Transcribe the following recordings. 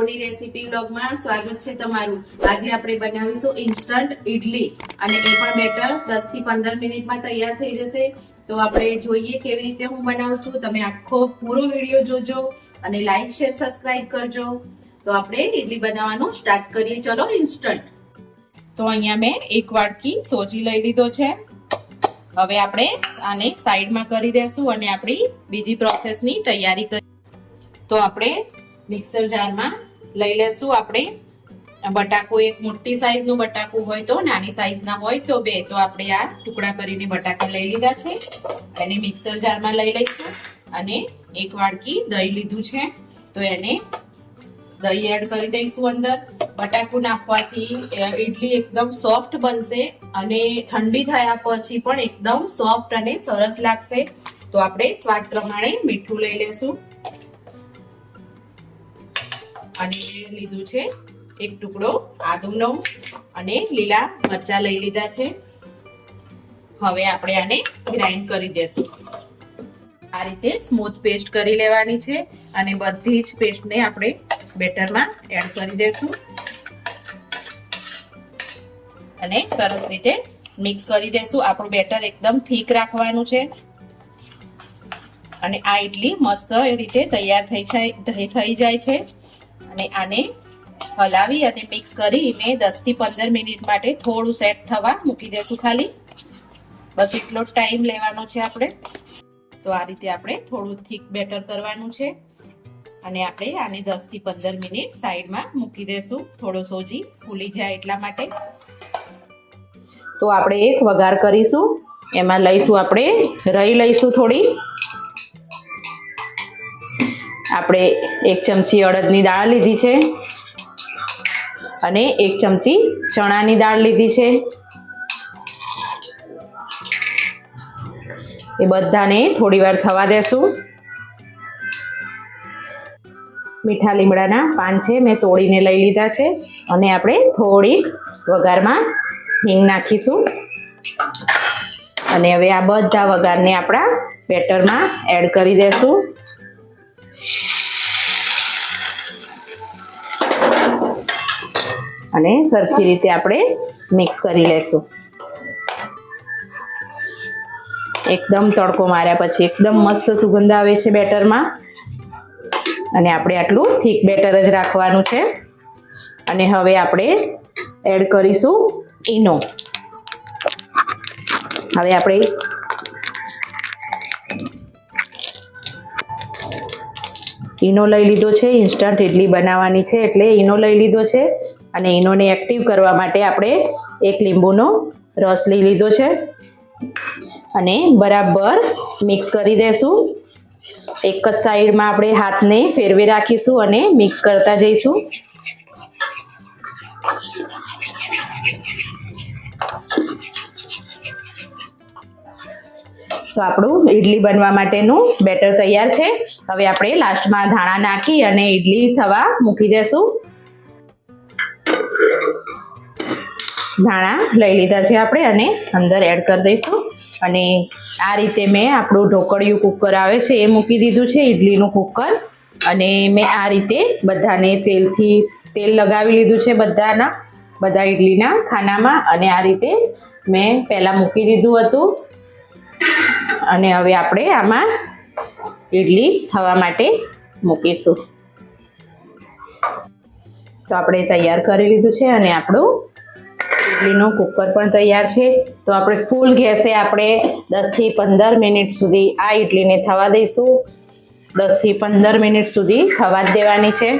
સોની recipe બ્લોગમાં સ્વાગત છે તમારું। આજે આપણે બનાવીશું ઇન્સ્ટન્ટ ઇડલી અને એ પણ બેટર 10 થી 15 મિનિટમાં તૈયાર થઈ જશે। તો આપણે જોઈએ કેવી રીતે હું બનાવું છું। તમે આખો પૂરો વિડિયો જોજો અને લાઈક શેર સબસ્ક્રાઇબ કરજો। તો આપણે ઇડલી બનાવવાનું સ્ટાર્ટ કરીએ। ચલો ઇન્સ્ટન્ટ। તો અહીંયા મેં એક વાટકી સોજી લઈ લીધો છે। હવે આપણે આને સાઈડમાં કરી દેશું અને આપણી બીજી પ્રોસેસની તૈયારી કરી। તો આપણે મિક્સર જારમાં લઈ લેશું આપણે બટાકો। એક મોટી સાઈઝનું બટાકું હોય તો, નાની સાઈઝના હોય તો બે। તો આપણે આ ટુકડા કરીને બટાકા લઈ લીધા છે એને મિક્સર જારમાં લઈ લઈશું। અને એક વાટકી દહીં લીધું છે તો એને દહીં એડ કરી દઈશું અંદર। બટાકું નાખવાથી ઇડલી એકદમ સોફ્ટ બનશે અને ઠંડી થયા પછી પણ એકદમ સોફ્ટ અને સરસ લાગશે। તો આપણે સ્વાદ પ્રમાણે મીઠું લઈ લેશું અને લીધું છે એક ટુકડો આદુનો અને લીલા મરચા લઈ લીધા છે। હવે આપણે આને ગ્રાઇન્ડ કરી દેશું। આ રીતે સ્મૂથ પેસ્ટ કરી લેવાની છે અને બધી જ પેસ્ટને આપણે બેટરમાં એડ કરી દેશું અને સરસ રીતે મિક્સ કરી દેશું। આપણું બેટર એકદમ થીક રાખવાનું છે અને આ ઇડલી મસ્ત એ રીતે તૈયાર થઈ જાય છે। અને આને હલાવી અને મિક્સ કરીને 10 થી 15 મિનિટ માટે થોડું સેટ થવા મૂકી દેશું। ખાલી બસ એટલો ટાઈમ લેવાનો છે આપણે। તો આ રીતે આપણે થોડું થીક બેટર કરવાનું છે અને આપણે આને 10 થી 15 મિનિટ સાઈડમાં મૂકી દેશું, થોડો સોજી ફૂલી જાય એટલા માટે। તો આપણે એક વઘાર કરીશું। એમાં લઈશું આપણે રાઈ લઈશું થોડી। આપણે 1 ચમચી અડદની દાળ લીધી છે અને 1 ચમચી ચણાની દાળ લીધી છે। એ બધાને થોડી વાર થવા દેશું। મીઠા લીમડાના પાન છે મેં તોડીને લઈ લીધા છે અને આપણે થોડી વઘારમાં હિંગ નાખીશું અને હવે આ બધા વઘારને આપણા બેટરમાં એડ કરી દેશું અને સરખી રીતે આપણે મિક્સ કરી લેશું। એકદમ તડકો માર્યા પછી એકદમ મસ્ત સુગંધ આવે છે બેટરમાં અને આપણે આટલું થીક બેટર જ રાખવાનું છે। અને હવે આપણે એડ કરીશું ઈનો। હવે આપણે ઈનો લઈ લીધો છે। ઇન્સ્ટન્ટ ઇડલી બનાવવાની છે એટલે ઈનો લઈ લીધો છે અને ઈનોને એક્ટિવ કરવા માટે આપણે 1 લીંબુનો રસ લઈ લીધો છે અને બરાબર મિક્સ કરી દેશું। એક જ સાઈડમાં આપણે હાથને ફેરવી રાખીશું અને મિક્સ કરતા જઈશું। તો આપણું ઇડલી બનવા માટેનું બેટર તૈયાર છે। હવે આપણે લાસ્ટમાં ધાણા નાખી અને ઇડલી થવા મૂકી દેશું। ધાણા લઈ લીધા છે આપણે અને અંદર એડ કરી દઈશું અને આ રીતે મેં આપણું ઢોકળિયું કુકર આવે છે એ મૂકી દીધું છે, ઇડલીનું કુકર। અને મેં આ રીતે બધાને તેલ લગાવી લીધું છે બધા ઇડલીના ખાનામાં અને આ રીતે મેં પહેલાં મૂકી દીધું હતું અને હવે આપણે આમાં ઇડલી થવા માટે મૂકીશું। તો આપણે તૈયાર કરી લીધું છે અને આપણું ઇડલીનું કુકર પણ તૈયાર છે। તો આપણે ફૂલ ગેસે આપણે 10 થી 15 મિનિટ સુધી આ ઇડલીને થવા દઈશું। 10 થી 15 મિનિટ સુધી થવા જ દેવાની છે,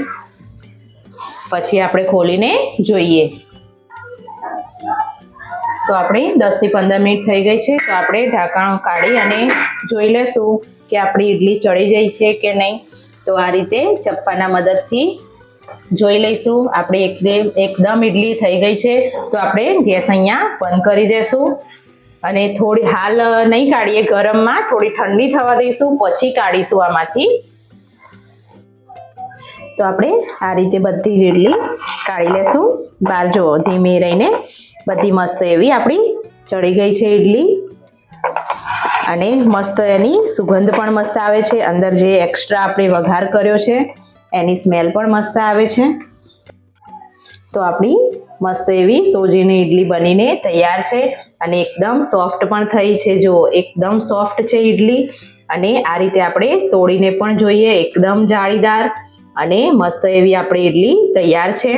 પછી આપણે ખોલીને જોઈએ। તો આપણે 10 થી 15 મિનિટ થઈ ગઈ છે તો આપણે ઢાંકણ કાઢી અને જોઈ લેશું કે આપણી ઇડલી ચડી ગઈ છે કે નહીં। તો આ રીતે ચપ્પાના મદદથી જોઈ લઈશું। આપણે એકદમ ઇડલી થઈ ગઈ છે તો આપણે ગેસ અહીંયા બંધ કરી દેશું અને થોડી હાલ નહીં કાઢીએ, ગરમમાં થોડી ઠંડી થવા દઈશું પછી કાઢીશું આમાંથી। તો આપણે આ રીતે બધી જ ઇડલી કાઢી લેશું બહાર। જો ધીમી રહીને બધી મસ્ત એવી આપણી ચડી ગઈ છે ઇડલી અને મસ્ત એની સુગંધ પણ મસ્ત આવે છે। અંદર જે એક્સ્ટ્રા આપણે વઘાર કર્યો છે એની સ્મેલ પણ મસ્ત આવે છે. તો આપણી મસ્ત એવી સોજીની ઈડલી બનીને તૈયાર છે અને એકદમ સોફ્ટ પણ થઈ છે. જો એકદમ સોફ્ટ છે ઈડલી અને આ રીતે આપણે તોડીને પણ જોઈએ, એકદમ જાળીદાર અને મસ્ત એવી આપણી ઈડલી તૈયાર છે.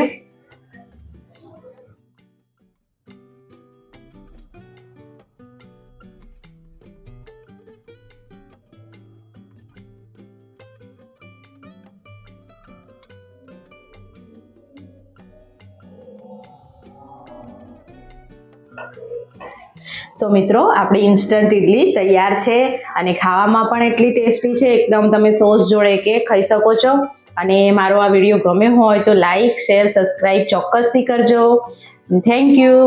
તો મિત્રો આપણી ઇન્સ્ટન્ટ ઈડલી તૈયાર છે અને ખાવામાં પણ એટલી ટેસ્ટી છે. એકદમ તમે સોસ જોડે કે ખાઈ શકો છો. અને મારો આ વિડીયો ગમ્યો હોય તો લાઈક, શેર, સબસ્ક્રાઈબ ચોક્કસથી કરજો. Thank you.